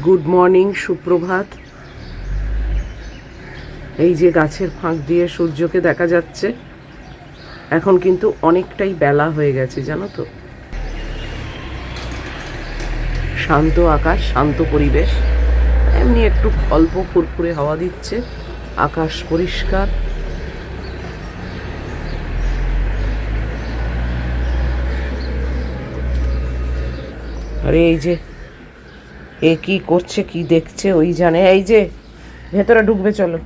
Good morning, সুপ্রভাত। এই যে গাছের ফাঁক দিয়ে সূর্যকে দেখা যাচ্ছে। এখন কিন্তু অনেকটাই বেলা হয়ে গেছে, জানো তো। শান্ত আকাশ, শান্ত পরিবেশ, এমনি একটু অল্প ফুরফুরে হাওয়া দিচ্ছে, আকাশ পরিষ্কার। আরে এই যে এ কি করছে, কি দেখছে ওই জানে। এই যে ভেতরে ঢুকবে, চলো।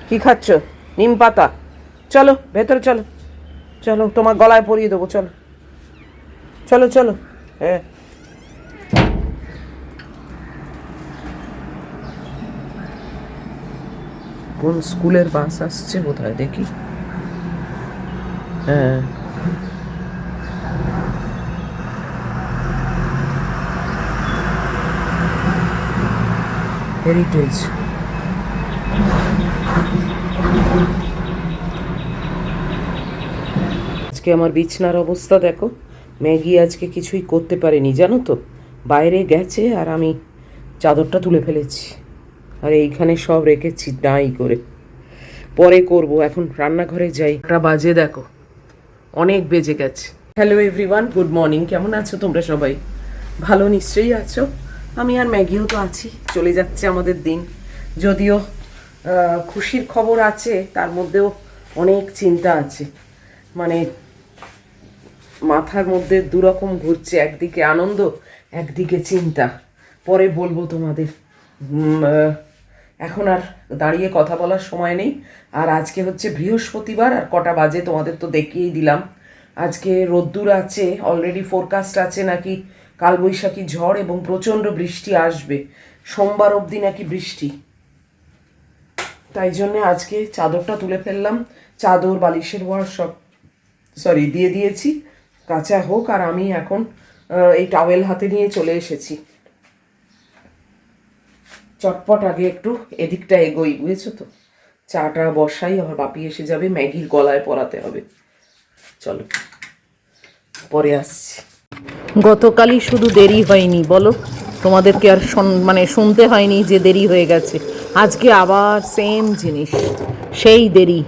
কি খাচ্ছ? নিম পাতা? চলো ভেতরে, চলো চলো, তোমার গলায় পরিয়ে দেবো, চলো চলো চলো। হ্যাঁ, কোন স্কুলের বাস আসছে বোধহয়, দেখি। হ্যাঁ, হেরিটেজ। আজকে আমার বিছনার অবস্থা দেখো। ম্যাগি আজকে কিছুই করতে পারেনি, জানো তো। বাইরে গেছে আর আমি চাদরটা তুলে ফেলেছি, আর এইখানে সব রেখেছি নাই করে। পরে করব, এখন রান্নাঘরে যাই। একটা বাজে দেখো, অনেক বেজে গেছে। Hello everyone, good morning. কেমন আছো তোমরা সবাই? ভালো নিশ্চয়ই আছো। আমি আর ম্যাগিও তো আছি, চলে যাচ্ছে আমাদের দিন। যদিও খুশির খবর আছে, তার মধ্যেও অনেক চিন্তা আছে। মানে মাথার মধ্যে দুরকম ঘুরছে, একদিকে আনন্দ, একদিকে চিন্তা। পরে বলবো তোমাদের। এখন আর দাঁড়িয়ে কথা বলার সময় নেই। আর আজকে হচ্ছে বৃহস্পতিবার, আর কটা বাজে তোমাদের তো দেখিয়েই দিলাম। আজকে রোদ্দুর আছে, অলরেডি ফোরকাস্ট আছে নাকি কালবৈশাখী ঝড় এবং প্রচণ্ড বৃষ্টি আসবে। সোমবার অবধি নাকি বৃষ্টি। তাই জন্যে আজকে চাদরটা তুলে ফেললাম। চাদর, বালিশের ওয়ার সব দিয়ে দিয়েছি, কাঁচা হোক। আর আমি এখন এই টাওয়েল হাতে নিয়ে চলে এসেছি। চটপট আগে একটু এদিকটা এগোই, বুঝেছো তো। চাটা বসাই, আমার বাপি এসে যাবে, ম্যাগির গলায় পরাতে হবে। চলো পরে আসছি। গতকালই শুধু দেরি হয়নি বলো, তোমাদেরকে আর মানে শুনতে হয়নি যে দেরি হয়ে গেছে। আজকে আবার সেম জিনিস, সেই দেরি।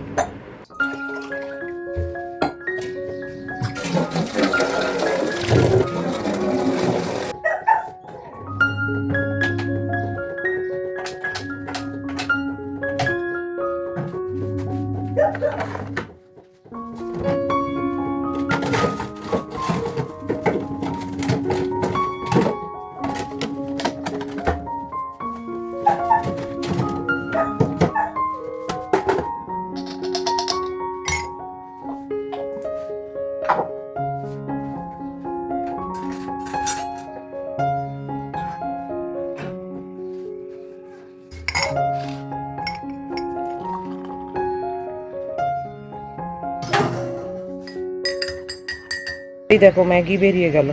এই দেখো ম্যাগি বেরিয়ে গেল,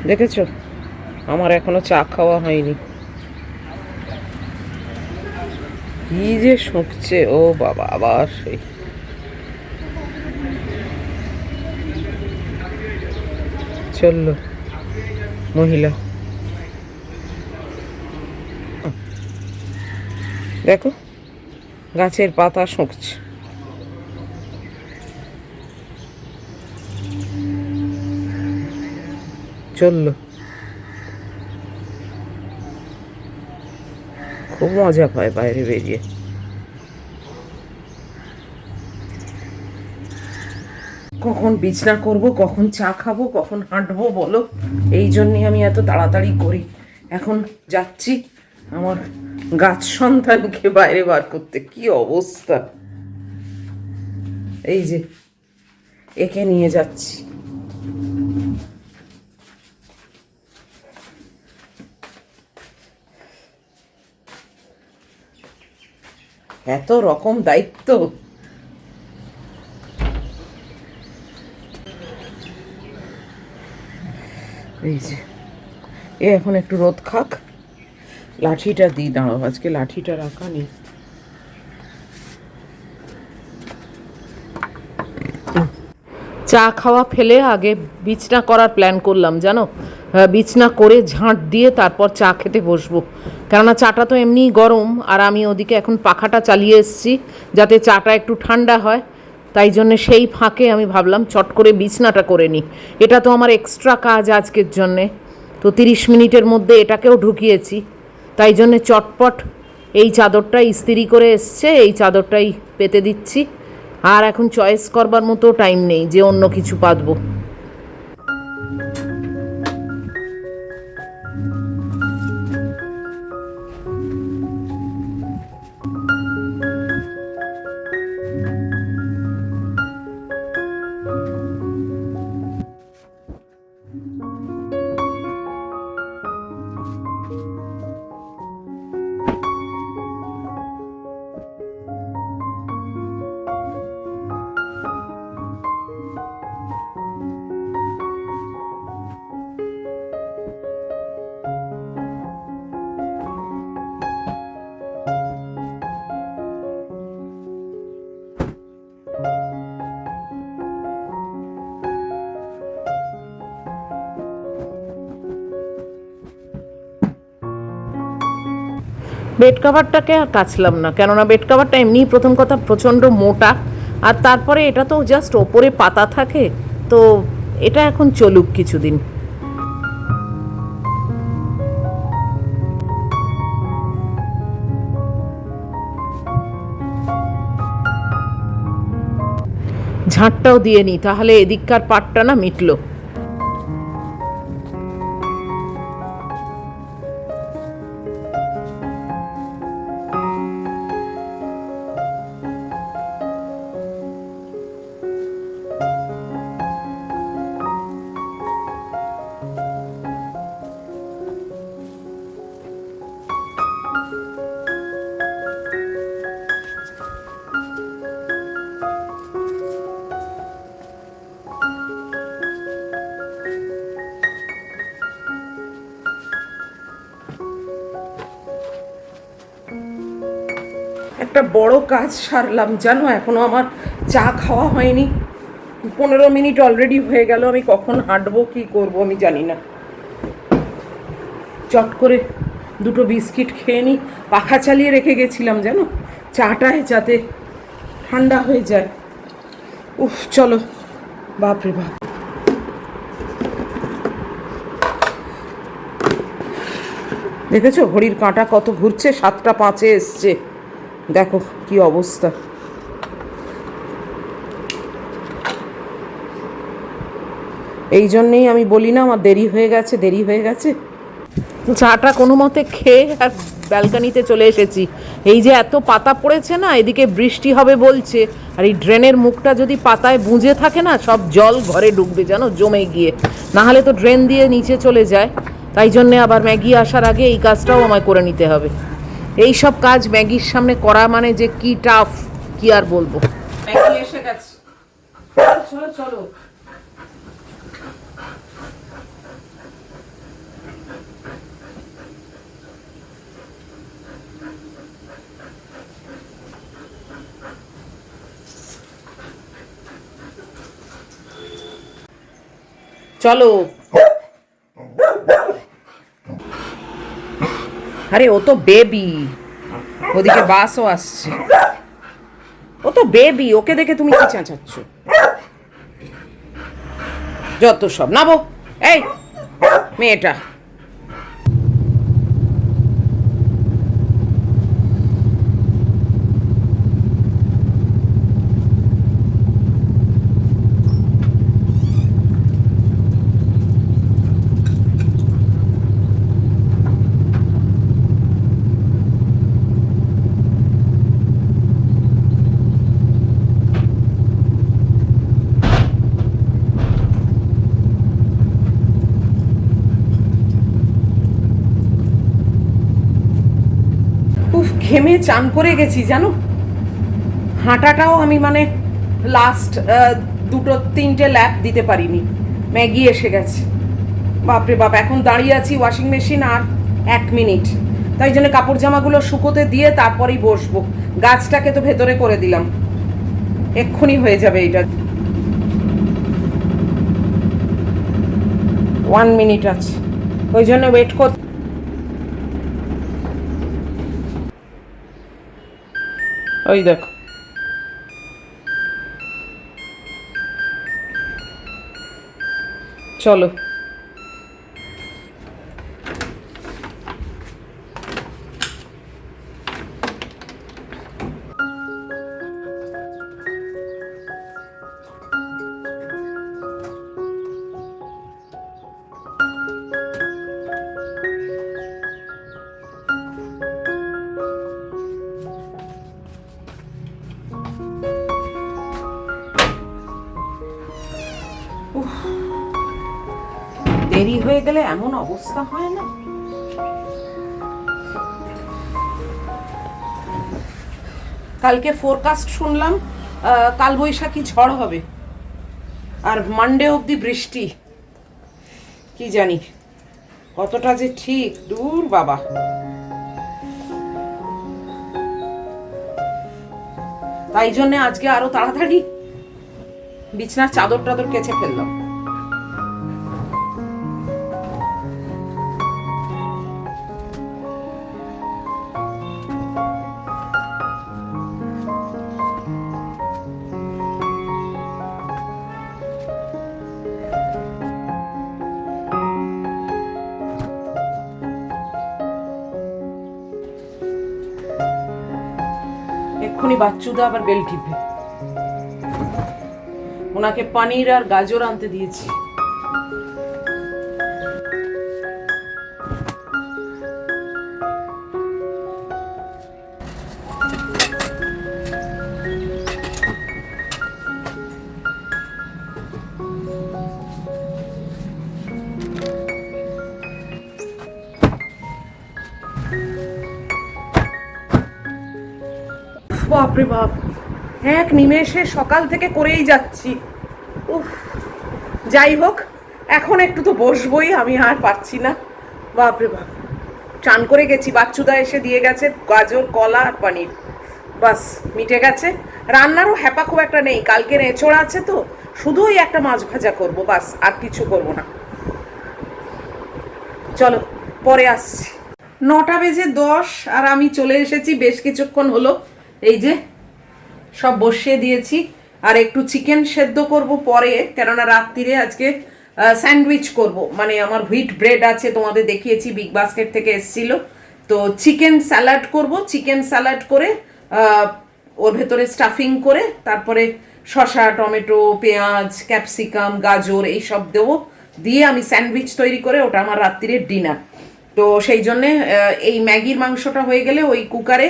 দেখেছো? আমার এখনো চা খাওয়া হয়নি। কি যে শুকছে, ও বাবা, আবার সেই। চললো মহিলা, দেখো গাছের পাতা শুকছে। চললো, খুব মজা পায় বাইরে বেরিয়ে। কখন বিছনা করব, কখন চা খাবো, কখন হাঁটবো বলো। এই জন্যে আমি এত তাড়াতাড়ি করি। এখন যাচ্ছি আমার গাছ সন্তানকে বাইরে বার করতে। কি অবস্থা, এই যে একে নিয়ে যাচ্ছি। এত রকম দায়িত্ব। এই যে এ এখন একটু রোদ খাক, লাঠিটা দিই, দাঁড়াও, আজকে লাঠিটা রাখা নেই। চা খাওয়া ফেলে আগে বিছনা করার প্ল্যান করলাম, জানো। বিছনা করে ঝাঁট দিয়ে তারপর চা খেতে বসবো, কেননা চাটা তো এমনিই গরম, আর আমি ওদিকে এখন পাখাটা চালিয়ে এসেছি যাতে চাটা একটু ঠান্ডা হয়। তাই জন্যে সেই ফাঁকে আমি ভাবলাম চট করে বিছনাটা করে নিই। এটা তো আমার এক্সট্রা কাজ আজকের জন্যে, তো 30 মিনিটের মধ্যে এটাকেও ঢুকিয়েছি। তাই জন্যে চটপট এই চাদরটা ইস্ত্রি করে এসছে, এই চাদরটাই পেতে দিচ্ছি। আর এখন চয়েস করবার মতো টাইম নেই যে অন্য কিছু পাতবো। বেড কাভারটাকে আর কাচলাম না, কেননা বেড কাভারটা এমনিই প্রথম কথা প্রচণ্ড মোটা, আর তারপরে এটা তো জাস্ট ওপরে পাতা থাকে, তো এটা এখন চলুক কিছুদিন। ঝাঁটটাও দিয়ে নিই, তাহলে এদিককার পাটটা না মিটলো। একটা বড় কাজ সারলাম জানো, এখনো আমার চা খাওয়া হয়নি। 15 মিনিট অলরেডি হয়ে গেল, আমি কখন হাঁটবো কি করব আমি জানি না। চট করে দুটো বিস্কিট খেয়ে নিই, পাখা চালিয়ে রেখে গেছিলাম জানো, চাটায় যাতে ঠান্ডা হয়ে যায়। উফ, চলো, বাপরে বাপ। দেখেছো ঘড়ির কাঁটা কত ঘুরছে, 7টা 5 এসছে, দেখো কি অবস্থা। এই জন্যেই আমি বলি না আমার দেরি হয়ে গেছে, দেরি হয়ে গেছে। চাটা কোনো মতে খেয়ে আর ব্যালকানিতে চলে এসেছি। এই যে এত পাতা পড়েছে না, এদিকে বৃষ্টি হবে বলছে, আর এই ড্রেনের মুখটা যদি পাতায় বুঁজে থাকে না, সব জল ঘরে ঢুকবে জানো, জমে গিয়ে, না হলে তো ড্রেন দিয়ে নিচে চলে যায়। তাই জন্যে আবার ম্যাগি আসার আগে এই কাজটাও আমায় করে নিতে হবে। এই সব কাজ ম্যাগির সামনে করা মানে যে কি টাফ, কি আর বলবো। ম্যাগি এসে গেছে, চলো চলো। চলো, আরে ও তো বেবি, ওদিকে বাসও আসছে, ও তো বেবি, ওকে দেখে তুমি কি চেঁচাচ্ছ? যত সব, নাবো। এই মেয়েটা, ঘেমে চান করে গেছি জানো। হাঁটাটাও আমি মানে লাস্ট 2-3টে ল্যাপ দিতে পারিনি, ম্যাগি এসে গেছে। বাপরে বাপ, এখন দাঁড়িয়ে আছি ওয়াশিং মেশিন আর 1 মিনিট, তাই জন্য কাপড় জামাগুলো শুকোতে দিয়ে তারপরেই বসবো। গাছটাকে তো ভেতরে করে দিলাম, এক্ষুনি হয়ে যাবে এটা। 1 মিনিট আছে, ওই জন্য ওয়েট কর। ওই দেখো, চলো। দেরি হয়ে গেলে এমন অবস্থা হয় না। কালকে ফোরকাস্ট শুনলাম কালবৈশাখী ঝড় হবে, আর মানডে অবধি বৃষ্টি। কি জানি কতটা যে ঠিক, দূর বাবা। তাই জন্য আজকে আরো তাড়াতাড়ি বিছনার চাদর টাদর কেচে ফেললাম। এক্ষুনি বাচ্চুদা আবার বেল টিপে, ওনাকে পনির আর গাজর আনতে দিয়েছি। বাপরে বাপ, এক নিমেষে সকাল থেকে করেই যাচ্ছি। উফ, যাই হোক, এখন একটু তো বসবই, আমি আর পারছি না। বাপরে বাপ, চান করে গেছি, বাচ্চুদা এসে দিয়ে গেছে গাজর, কলা আর পনির, বাস মিটে গেছে। রান্নারও হ্যাপা খুব একটা নেই, কালকের এঁচড় আছে তো, শুধু ওই একটা মাছ ভাজা করবো, বাস, আর কিছু করবো না। চলো পরে আসছি। 9:10 আর আমি চলে এসেছি, বেশ কিছুক্ষণ হলো। এই যে সব বসিয়ে দিয়েছি, আর একটু চিকেন সেদ্ধ করব পরে, কেননা রাত্রিরে আজকে স্যান্ডউইচ করব। মানে আমার হুইট ব্রেড আছে, তোমাদের দেখিয়েছি, বিগ বাস্কেট থেকে এসেছিল। তো চিকেন স্যালাড করব, চিকেন স্যালাড করে ওর ভেতরে স্টাফিং করে তারপরে শসা, টমেটো, পেঁয়াজ, ক্যাপসিকাম, গাজর এইসব দেবো, দিয়ে আমি স্যান্ডউইচ তৈরি করে, ওটা আমার রাত্রিরের ডিনার। তো সেই জন্যে এই ম্যাগির মাংসটা হয়ে গেলে ওই কুকারে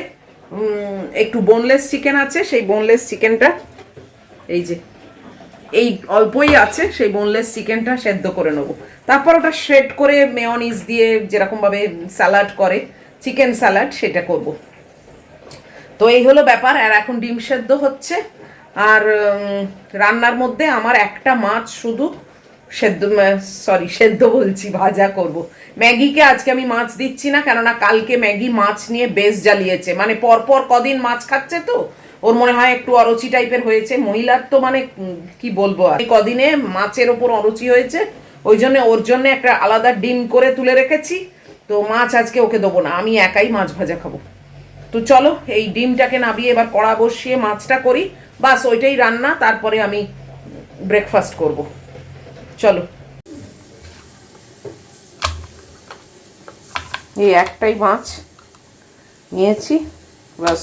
একটু বোনলেস চিকেন আছে, সেই বোনলেস চিকেনটা, এই যে এই অল্পই আছে, সেই বোনলেস চিকেনটা সেদ্ধ করে নেবো। তারপর ওটা শ্রেড করে মেয়নিজ দিয়ে যেরকমভাবে স্যালাড করে, চিকেন স্যালাড, সেটা করব। তো এই হলো ব্যাপার। আর এখন ডিম সেদ্ধ হচ্ছে, আর রান্নার মধ্যে আমার একটা মাছ শুধু সেদ্ধ বলছি, ভাজা করব। ম্যাগিকে আজকে আমি মাছ দিচ্ছি না, কেননা কালকে ম্যাগি মাছ নিয়ে বেশ জ্বালিয়েছে, মানে পরপর কদিন মাছ খাচ্ছে তো ওর মনে হয় একটু অরুচি টাইপের হয়েছে। মহিলার তো মানে কি বলবো, আর কদিনে মাছের ওপর অরুচি হয়েছে, ওই জন্য ওর জন্য একটা আলাদা ডিম করে তুলে রেখেছি। তো মাছ আজকে ওকে দেবো না, আমি একাই মাছ ভাজা খাবো। তো চলো এই ডিমটাকে নাবিয়ে এবার কড়া বসিয়ে মাছটা করি, বাস ওইটাই রান্না, তারপরে আমি ব্রেকফাস্ট করব। চলো, এই একটাই মাছ নিয়েছি, বাস।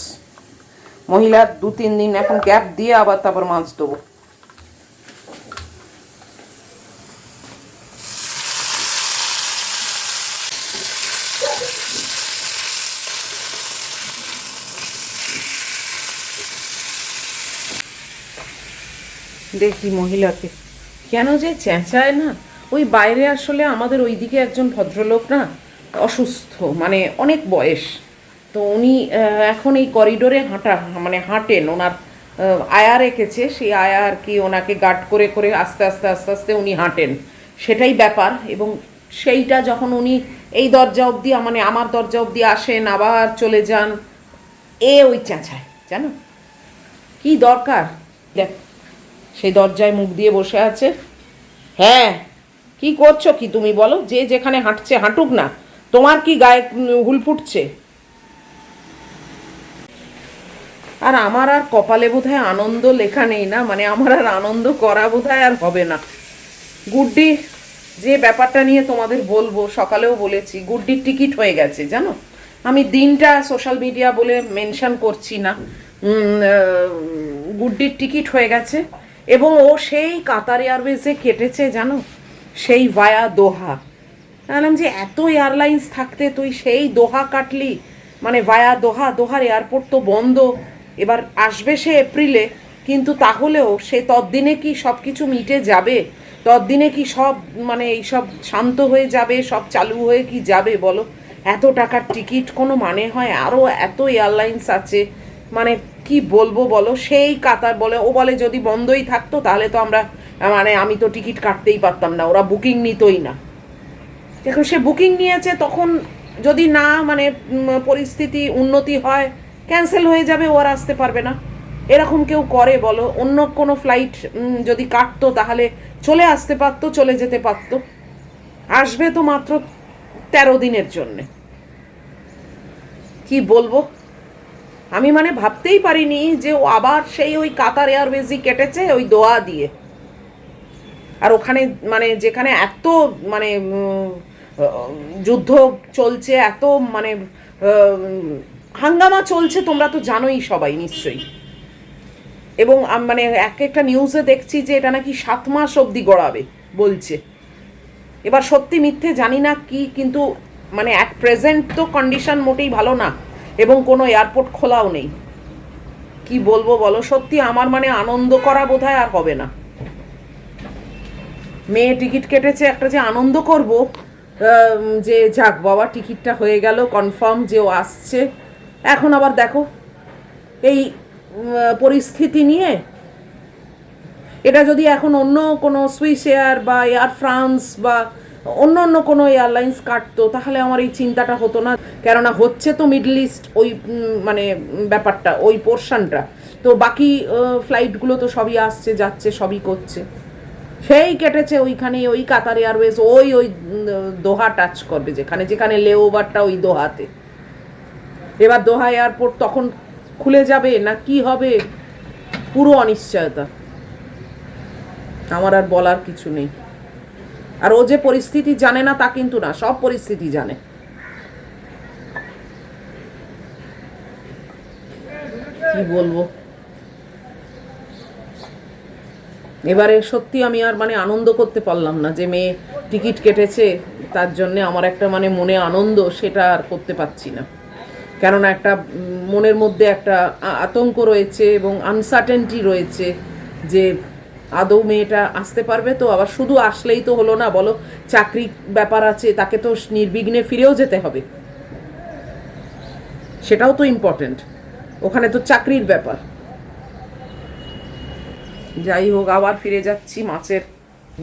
মহিলার 2-3 দিন এখন গ্যাপ দিয়ে আবার তারপর মাছ দেবো। দেখি মহিলাকে কেন যে চেঁচায় না, ওই বাইরে আসলে আমাদের ওইদিকে একজন ভদ্রলোক না অসুস্থ, মানে অনেক বয়স, তো উনি এখন এই করিডোরে মানে হাঁটেন, ওনার আয়া রেখেছে, সেই আয়া আর কি ওনাকে গার্ড করে করে আস্তে আস্তে আস্তে আস্তে উনি হাঁটেন, সেটাই ব্যাপার। এবং সেইটা যখন উনি এই দরজা অবধি, মানে আমার দরজা অবধি আসেন, আবার চলে যান, ওই চেঁচায়, জানো কি দরকার। দেখ সেই দরজায় মুখ দিয়ে বসে আছে। হ্যাঁ কি করছো কি তুমি বলো? যে যেখানে হাঁটছে হাঁটুক না, তোমার কি গায়ে হুল ফুটছে? আর আমার আর কপালে বোধহয় আনন্দ লেখা নেই না, মানে আমার আর আনন্দ করা বোধহয় আর হবে না। গুড্ডি, যে ব্যাপারটা নিয়ে তোমাদের বলবো, সকালেও বলেছি, গুড্ডির টিকিট হয়ে গেছে জানো। আমি দিনটা সোশ্যাল মিডিয়া বলে মেনশন করছি না। গুড্ডির টিকিট হয়ে গেছে এবং ও সেই কাতার এয়ারওয়েজে কেটেছে জানো, সেই ভায়া দোহা। বললাম যে এত এয়ারলাইন্স থাকতে তুই সেই দোহা কাটলি, মানে ভায়া দোহা। দোহার এয়ারপোর্ট তো বন্ধ, এবার আসবে সে এপ্রিলে, কিন্তু তাহলেও সে ততদিনে কি সব কিছু মিটে যাবে? ততদিনে কি সব মানে এইসব শান্ত হয়ে যাবে, সব চালু হয়ে কি যাবে বলো? এত টাকার টিকিট কোনো মানে হয়? আরও এত এয়ারলাইন্স আছে, মানে কি বলবো বলো। সেই কাতার বলে, ও বলে যদি বন্ধই থাকতো তাহলে তো আমরা, মানে আমি তো টিকিট কাটতেই পারতাম না, ওরা বুকিং নিতই না। দেখো সে বুকিং নিয়েছে, তখন যদি না মানে পরিস্থিতি উন্নতি হয়, ক্যান্সেল হয়ে যাবে, ও আর আসতে পারবে না। এরকম কেউ করে বলো? অন্য কোনো ফ্লাইট যদি কাটতো তাহলে চলে আসতে পারতো, চলে যেতে পারতো। আসবে তো মাত্র 13 দিনের জন্যে। কি বলবো, আমি মানে ভাবতেই পারিনি যে ও আবার সেই ওই কাতার এয়ারওয়েজই কেটেছে, ওই দোয়া দিয়ে। আর ওখানে মানে যেখানে এত মানে যুদ্ধ চলছে, এত মানে হাঙ্গামা চলছে, তোমরা তো জানোই সবাই নিশ্চয়ই। এবং মানে এক একটা নিউজে দেখছি যে এটা নাকি 7 মাস অবধি গড়াবে বলছে। এবার সত্যি মিথ্যে জানি না কি, কিন্তু মানে অ্যাট প্রেজেন্ট তো কন্ডিশন মোটেই ভালো না, এবং কোনো এয়ারপোর্ট খোলাও নেই। কি বলবো বলো, সত্যি আমার মানে আনন্দ করা বোধহয় আর হবে না। মেয়ে টিকিট কেটেছে, একটা যে আনন্দ করব, যে যাক বাবা টিকিটটা হয়ে গেল, কনফার্ম যে ও আসছে। এখন আবার দেখো এই পরিস্থিতি নিয়ে, এটা যদি এখন অন্য কোনো সুইস এয়ার বা এয়ার ফ্রান্স বা অন্য অন্য কোনো এয়ারলাইন্স কাটতো, তাহলে আমার এই চিন্তাটা হতো না। কেননা হচ্ছে তো মিডল ইস্ট ওই মানে ব্যাপারটা, ওই পোর্শনটা তো, বাকি ফ্লাইটগুলো তো সবই আসছে যাচ্ছে, সবই করছে। সেই কেটেছে ওইখানে, ওই কাতার এয়ারওয়েজ, ওই ওই দোহা টাচ করবে, যেখানে যেখানে লেওভারটা ওই দোহাতে। এবার দোহা এয়ারপোর্ট তখন খুলে যাবে না কি হবে, পুরো অনিশ্চয়তা। আমার আর বলার কিছু নেই। আর ও যে পরিস্থিতি জানে না তা কিন্তু না, সব পরিস্থিতি জানে। কি বলবো, এবারে সত্যি আমি আর মানে আনন্দ করতে পারলাম না, যে মেয়ে টিকিট কেটেছে তার জন্যে আমার একটা মানে মনে আনন্দ, সেটা আর করতে পারছি না। কেননা একটা মনের মধ্যে একটা আতঙ্ক রয়েছে এবং আনসার্টেনটি রয়েছে যে আদৌ মেয়েটা আসতে পারবে তো। আবার শুধু আসলেই তো হলো না বলো, চাকরি ব্যাপার আছে, তাকে তো নির্বিঘ্নে ফিরেও যেতে হবে, সেটাও তো ইম্পর্টেন্ট। ওখানে তো চাকরির ব্যাপার। যাই হোক, আবার ফিরে যাচ্ছি মাছের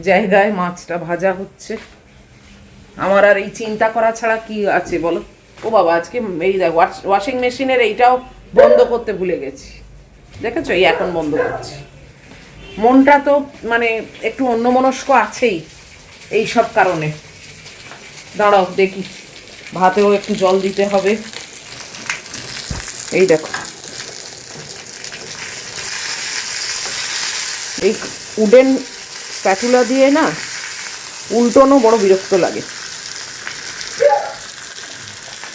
জায়গায়, মাছটা ভাজা হচ্ছে। আমার আর এই চিন্তা করা ছাড়া কি আছে বলো। ও বাবা, আজকে এই দেখ ওয়াশিং মেশিনের এইটাও বন্ধ করতে ভুলে গেছি, দেখেছো? এই এখন বন্ধ করছি। মনটা তো মানে একটু অন্যমনস্ক আছেই এই সব কারণে। দাঁড়াও দেখি, ভাতেও একটু জল দিতে হবে। এই দেখো, এই উডেন স্প্যাটুলা দিয়ে না উল্টোনো বড় বিরক্ত লাগে।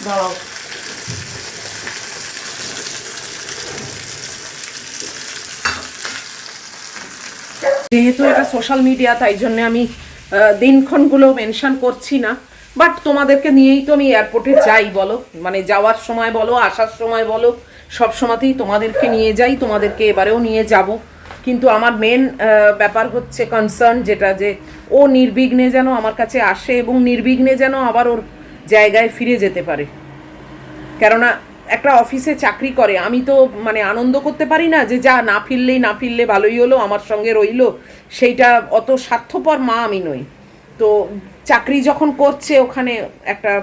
দাঁড়াও, যেহেতু এটা সোশ্যাল মিডিয়া, তাই জন্য আমি দিনক্ষণগুলো মেনশন করছি না। বাট তোমাদেরকে নিয়েই তো আমি এয়ারপোর্টে যাই বলো, মানে যাওয়ার সময় বলো, আসার সময় বলো, সব সময়তেই তোমাদেরকে নিয়ে যাই, তোমাদেরকে এবারেও নিয়ে যাব। কিন্তু আমার মেন ব্যাপার হচ্ছে কনসার্ন যেটা, যে ও নির্বিঘ্নে যেন আমার কাছে আসে এবং নির্বিঘ্নে যেন আবার ওর জায়গায় ফিরে যেতে পারে। কেননা একটা অফিসে চাকরি করে, আমি তো মানে আনন্দ করতে পারি না যে যা না ফিরলে ভালোই হলো, আমার সঙ্গে রইলো। সেইটা অত স্বার্থপর মা আমি নই। তো চাকরি যখন করছে ওখানে একটা,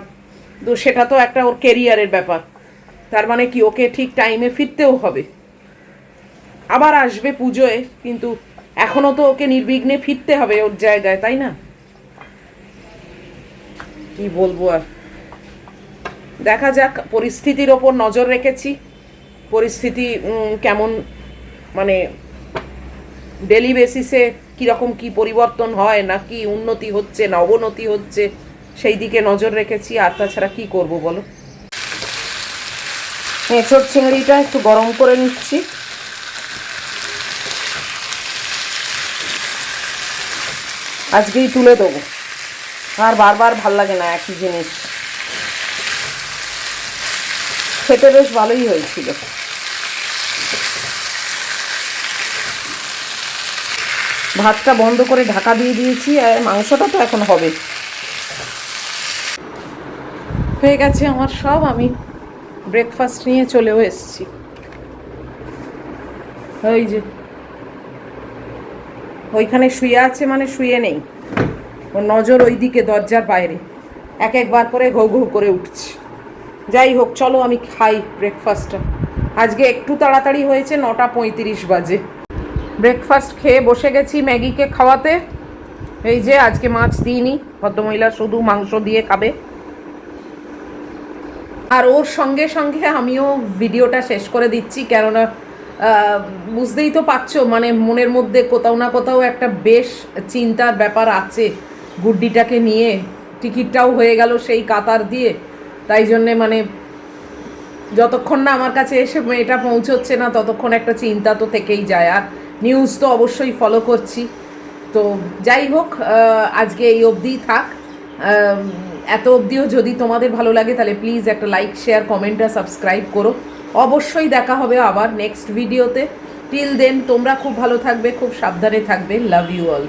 তো সেটা তো একটা ওর কেরিয়ারের ব্যাপার। তার মানে কি ওকে ঠিক টাইমে ফিরতেও হবে। আবার আসবে পুজোয়, কিন্তু এখনও তো ওকে নির্বিঘ্নে ফিরতে হবে ওর জায়গায়, তাই না? কি বলবো আর, দেখা যাক। পরিস্থিতির ওপর নজর রেখেছি, পরিস্থিতি কেমন, মানে ডেলি বেসিসে কীরকম কি পরিবর্তন হয়, না কি উন্নতি হচ্ছে না অবনতি হচ্ছে, সেই দিকে নজর রেখেছি। আর তাছাড়া কি করব বলো। এঁচোড় চিংড়িটা একটু গরম করে নিচ্ছি। আজকেই তুলে দেবো, আর বারবার ভাল লাগে না একই জিনিস। খেতে বেশ ভালোই হয়েছিল। ভাতটা বন্ধ করে ঢাকা দিয়ে দিয়েছি, আর মাংসটা তো এখন হবে। হয়ে গেছে আমার সব, আমি ব্রেকফাস্ট নিয়ে চলেও এসেছি। ওই যে ওইখানে শুয়ে আছে, মানে শুয়ে নেই, ওর নজর ওই দিকে দরজার বাইরে, এক একবার করে ঘৌ ঘৌ করে উঠছে। যাই হোক, চলো আমি খাই ব্রেকফাস্টটা। আজকে একটু তাড়াতাড়ি হয়েছে, 9:35 বাজে। ব্রেকফাস্ট খেয়ে বসে গেছি ম্যাগিকে খাওয়াতে। এই যে আজকে মাছ দিইনি, ভদ্রমহিলা শুধু মাংস দিয়ে খাবে। আর ওর সঙ্গে সঙ্গে আমিও ভিডিওটা শেষ করে দিচ্ছি, কেননা বুঝতেই তো পারছো, মানে মনের মধ্যে কোথাও না কোথাও একটা বেশ চিন্তার ব্যাপার আছে গুড্ডিটাকে নিয়ে। টিকিটটাও হয়ে গেল সেই কাতার দিয়ে, তাই জন্যে মানে যতক্ষণ না আমার কাছে এসে এটা পৌঁছচ্ছে না, ততক্ষণ একটা চিন্তা তো থেকেই যায়। আর নিউজ তো অবশ্যই ফলো করছি। তো যাই হোক, আজকে এই অবধিই থাক। এত অবধিও যদি তোমাদের ভালো লাগে, তাহলে প্লিজ একটা লাইক, শেয়ার, কমেন্ট আর সাবস্ক্রাইব করো। অবশ্যই দেখা হবে আবার নেক্সট ভিডিওতে। টিল দেন তোমরা খুব ভালো থাকবে, খুব সাবধানে থাকবে। Love you all.